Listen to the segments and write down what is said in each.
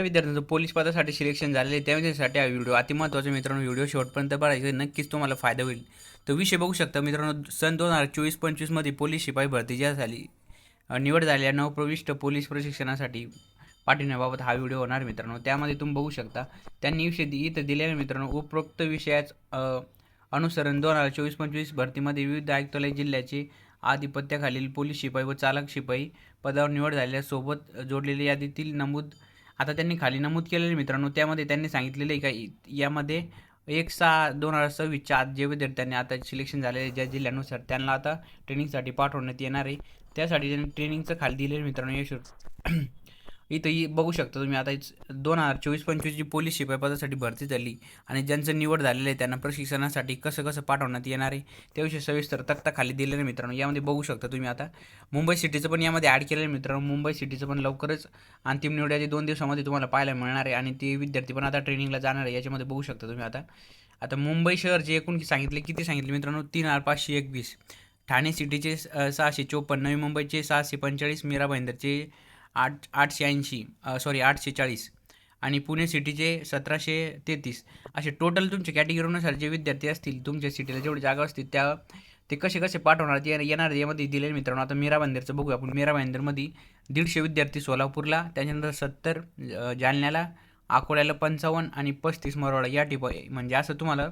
विद्यार्थ्यांचं पोलीस पदासाठी सिलेक्शन झालेले आहे, त्या विद्यार्थ्यांसाठी हा व्हिडिओ अति महत्त्वाचा मित्रांनो. व्हिडिओ शेवटपर्यंत बघायचा आहे, नक्कीच तुम्हाला फायदा होईल. तर विषय बघू शकता मित्रांनो, सन 2024-25मध्ये पोलीस शिपाई भरती ज्या झाली निवड झालेल्या नवप्रविष्ट पोलीस प्रशिक्षणासाठी पाठवण्याबाबत हा व्हिडिओ होणार मित्रांनो. त्यामध्ये तुम्ही बघू शकता त्यांनी विषय इथं दिलेल्या मित्रांनो, उपरोक्त विषयाच अनुसरण 2024-25 भरतीमध्ये विविध आयुक्तालय जिल्ह्याचे आधिपत्याखालील पोलीस शिपाई व चालक शिपाई पदावर निवड झालेल्या सोबत जोडलेल्या यादीतील नमूद. आता त्यांनी खाली नमूद केलेले मित्रांनो, त्यामध्ये त्यांनी सांगितलेलं आहे का यामध्ये 1/6/2026च्या आत जे विद्यार्थ्यांनी आता सिलेक्शन झालेले ज्या जिल्ह्यानुसार त्यांना आता ट्रेनिंगसाठी पाठवण्यात येणार आहे. त्यासाठी त्यांनी ट्रेनिंगचं खाली दिलेलं मित्रांनो यश इथं बघू शकता तुम्ही. आता 2024-25 जी पोलीस शिपाई पदासाठी भरती झाली आणि ज्यांचं निवड झालेलं आहे त्यांना प्रशिक्षणासाठी कसं कसं पाठवण्यात येणार आहे त्याविषयी सविस्तर तक्ता खाली दिलेलं आहे मित्रांनो. यामध्ये बघू शकता तुम्ही. आता मुंबई सिटीचं पण यामध्ये ॲड केलेलं आहे मित्रांनो. मुंबई सिटीचं पण लवकरच अंतिम निवड यादी 2 दिवसामध्ये तुम्हाला पाहायला मिळणार आहे आणि ते विद्यार्थी पण आता ट्रेनिंगला जाणार आहे. याच्यामध्ये बघू शकता तुम्ही. आता मुंबई शहरचे एकूण सांगितले किती सांगितले मित्रांनो, 3,521. ठाणे सिटीचे 654, नवी मुंबईचे 645, मीरा भाईंदरचे 840 आणि पुणे सिटीचे 1733. असे टोटल तुमच्या कॅटेगरीनुसार जे विद्यार्थी असतील तुमच्या सिटीला जेवढी जागा असतील त्या ते कसे कसे पाठवणार येणार यामध्ये दिलेले मित्रांनो. आता मीरा भाईंदरचं बघूया आपण. मीरा भाईंदरमध्ये 150 विद्यार्थी सोलापूरला, त्याच्यानंतर 70 जालन्याला, अकोल्याला 55 आणि 35 मरोडा या ठिकाणी. म्हणजे असं तुम्हाला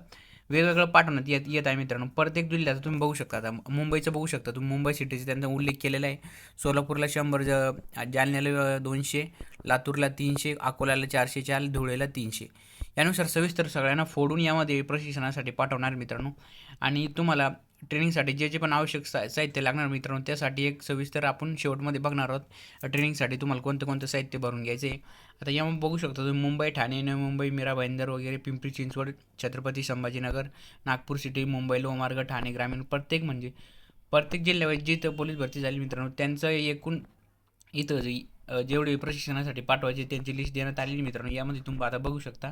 वेगवेगळं पाठवण्यात येत आहे मित्रांनो. प्रत्येक जिल्ह्याचं तुम्ही बघू शकता. आता मुंबईचं बघू शकता तुम्ही. मुंबई सिटीचा त्यांचा उल्लेख केलेला आहे. सोलापूरला 100, जालन्याला 200, लातूरला 300, अकोल्याला 404, धुळेला 300. यानुसार सविस्तर सगळ्यांना फोडून यामध्ये प्रशिक्षणासाठी पाठवणार मित्रांनो. आणि तुम्हाला ट्रेनिंगसाठी जे जे पण आवश्यक साहित्य लागणार मित्रांनो त्यासाठी एक सविस्तर आपण शेवटमध्ये बघणार आहोत. ट्रेनिंगसाठी तुम्हाला कोणतं कोणतं साहित्य भरून घ्यायचं आहे. आता यामध्ये बघू शकता तुम्ही. मुंबई, ठाणे, नवी मुंबई, मीरा भाईंदर वगैरे, पिंपरी चिंचवड, छत्रपती संभाजीनगर, नागपूर सिटी, मुंबई लोहमार्ग, ठाणे ग्रामीण, प्रत्येक जिल्ह्यावर जिथं पोलीस भरती झाली मित्रांनो त्यांचं एकूण इथं जेवढे प्रशिक्षणासाठी पाठवायचे त्यांची लिस्ट देण्यात आलेली मित्रांनो. यामध्ये तुम्ही आता बघू शकता.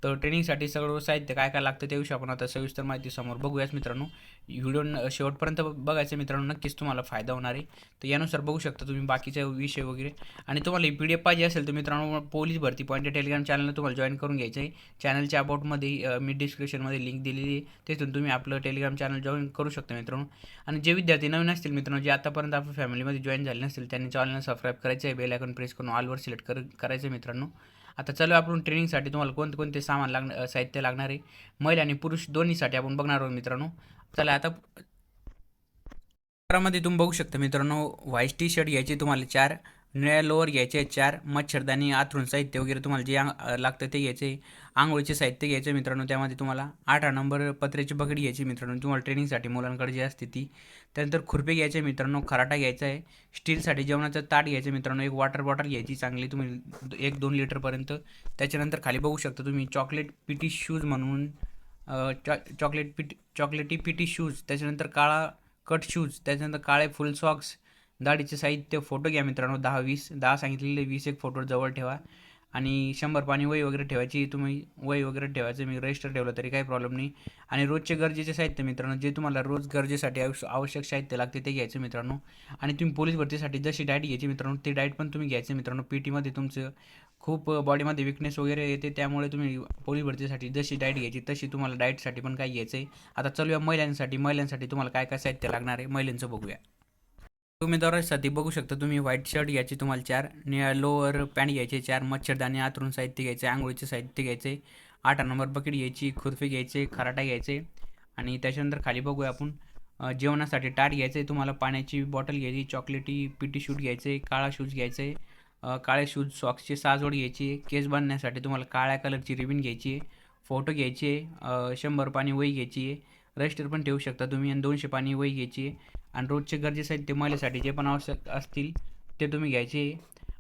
तर ट्रेनिंगसाठी सगळं साहित्य काय काय लागतं त्याविषयी आपण आता सविस्तर माहिती समोर बघूयाच मित्रांनो. व्हिडिओ शेवटपर्यंत बघायचं मित्रांनो, नक्कीच तुम्हाला फायदा होणार आहे. तर यानुसार बघू शकता तुम्ही बाकीचे विषय वगैरे. आणि तुम्हाला ही PDF पाहिजे असेल तर मित्रांनो पोलीस भरती पॉईंट या टेलिग्राम चॅनलला तुम्हाला जॉईन करून घ्यायचं आहे. चॅनलच्या अबाउटमध्ये मी डिस्क्रिप्शनमध्ये लिंक दिलेली आहे, तिथून तुम्ही आपलं टेलिग्राम चॅनल जॉईन करू शकता मित्रांनो. आणि जे विद्यार्थी नवीन असतील मित्रांनो, जे आतापर्यंत आपल्या फॅमिलीमध्ये जॉईन झाले नसतील त्यांनी चॅनलला सबस्क्राईब करायचं आहे, बेल आयकॉन प्रेस करून ऑलवर सिलेक्ट करायचं आहे मित्रांनो. आता चला आपण ट्रेनिंगसाठी तुम्हाला कोणते सामान साहित्य लागणार आहे महिला आणि पुरुष दोन्हीसाठी आपण बघणार आहोत मित्रांनो. चला आता मध्ये तुम्ही बघू शकता मित्रांनो. व्हाईट टी शर्ट घ्यायचे तुम्हाला 4, निळ्या लोअर घ्यायचे 4, मच्छरदाणी, आथरून साहित्य वगैरे तुम्हाला जे लागतं ते घ्यायचे. आंघोळीचे साहित्य घ्यायचे मित्रांनो. त्यामध्ये तुम्हाला 8 नंबर पत्र्याची बकडी घ्यायची मित्रांनो तुम्हाला ट्रेनिंगसाठी मुलांकडे जी असते ती. त्यानंतर खुरपे घ्यायचे मित्रांनो, खराटा घ्यायचा आहे, स्टीलसाठी जेवणाचं ताट घ्यायचं मित्रांनो, एक वॉटर बॉटल घ्यायची चांगली तुम्ही 1-2 लिटरपर्यंत. त्याच्यानंतर खाली बघू शकता तुम्ही चॉकलेट पिटी शूज म्हणून चॉकलेटी पिटी शूज, त्याच्यानंतर काळा कट शूज, त्याच्यानंतर काळे फुल सॉक्स, दाढीचे साहित्य, फोटो घ्या मित्रांनो 10 सांगितलेले 20 एक फोटो जवळ ठेवा. आणि 100 पाणी वही वगैरे ठेवायची. तुम्ही वही वगैरे ठेवायचं, मी रजिस्टर ठेवलं तरी काही प्रॉब्लेम नाही. आणि रोजचे गरजेचे साहित्य मित्रांनो, जे तुम्हाला रोज गरजेसाठी आवश्यक साहित्य लागते ते घ्यायचं मित्रांनो. आणि तुम्ही पोलीस भरतीसाठी जशी डाएट घ्यायची मित्रांनो ती डाएट पण तुम्ही घ्यायचं मित्रांनो. पीटीमध्ये तुमचं खूप बॉडीमध्ये विकनेस वगैरे येते, त्यामुळे तुम्ही पोलीस भरतीसाठी जशी डाएट घ्यायची तशी तुम्हाला डाएटसाठी पण काय घ्यायचं आहे. आता चलूया महिलांसाठी तुम्हाला काय काय साहित्य लागणार आहे महिलांचं बघूया. उमेदवारासाठी बघू शकता तुम्ही. व्हाईट शर्ट घ्यायचे तुम्हाला 4, निळ्या लोअर पॅन्ट घ्यायचे 4, मच्छरदाणी, आथरून साहित्य घ्यायचे, आंघोळीचे साहित्य घ्यायचे, 8 नंबर बकेट घ्यायची, खुरपे घ्यायचे, खराटा घ्यायचे. आणि त्याच्यानंतर खाली बघूया आपण. जेवणासाठी ताट घ्यायचे तुम्हाला, पाण्याची बॉटल घ्यायची, चॉकलेटी पिटी शूट घ्यायचे, काळा शूज घ्यायचे, काळे शूज सॉक्सचे 6 जोड घ्यायची, केस बांधण्यासाठी तुम्हाला काळ्या कलरची रिबीन घ्यायची, फोटो घ्यायचे, 100 पाणी वही घ्यायची, रजिस्टर पण ठेवू शकता तुम्ही, आणि 200 पाणी वही घ्यायची. आणि रोजचे गरजे साहित्य महिलेसाठी जे पण आवश्यक असतील ते तुम्ही घ्यायचे.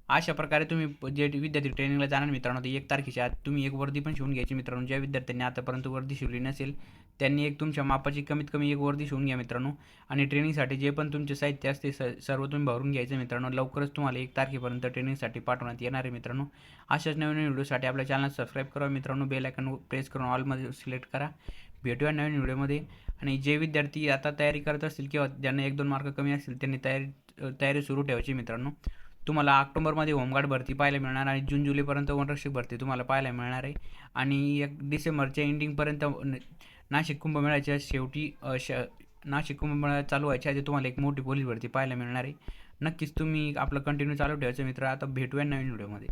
अशा प्रकारे तुम्ही जे विद्यार्थी ट्रेनिंगला जाणार मित्रांनो, ते 1 तारखेच्या आत तुम्ही एक वर्दी पण शिवून घ्यायची मित्रांनो. ज्या विद्यार्थ्यांनी आतापर्यंत वर्दी शिवली नसेल त्यांनी एक तुमच्या मापाची कमीत कमी एक वर्दी शिवून घ्या मित्रांनो. आणि ट्रेनिंगसाठी जे पण तुमचे साहित्य असते सर्व तुम्ही भरून घ्यायचं मित्रांनो. लवकरच तुम्हाला 1 तारखेपर्यंत ट्रेनिंगसाठी पाठवण्यात येणार आहे मित्रांनो. अशाच नवीन व्हिडिओसाठी आपल्या चॅनल सबस्क्राईब करा मित्रांनो, बेल आयकॉन प्रेस करून ऑलमध्ये सिलेक्ट करा. भेटूया नवीन व्हिडिओमध्ये. आणि जे विद्यार्थी आता तयारी करत असतील किंवा ज्यांना 1-2 मार्क कमी असतील त्यांनी तयारी सुरू ठेवायची मित्रांनो. तुम्हाला ऑक्टोबरमध्ये होमगार्ड भरती पाहायला मिळणार आणि जून जुलैपर्यंत वनरक्षक भरती तुम्हाला पाहायला मिळणार आहे. आणि एक डिसेंबरच्या एंडिंगपर्यंत नाशिक कुंभमेळ्याच्या शेवटी नाशिक कुंभमेळा चालू व्हायच्या आधी तुम्हाला एक मोठी पोलीस भरती पाहायला मिळणार आहे. नक्कीच तुम्ही आपलं कंटिन्यू चालू ठेवायचं मित्र. आता भेटूया नवीन व्हिडिओमध्ये.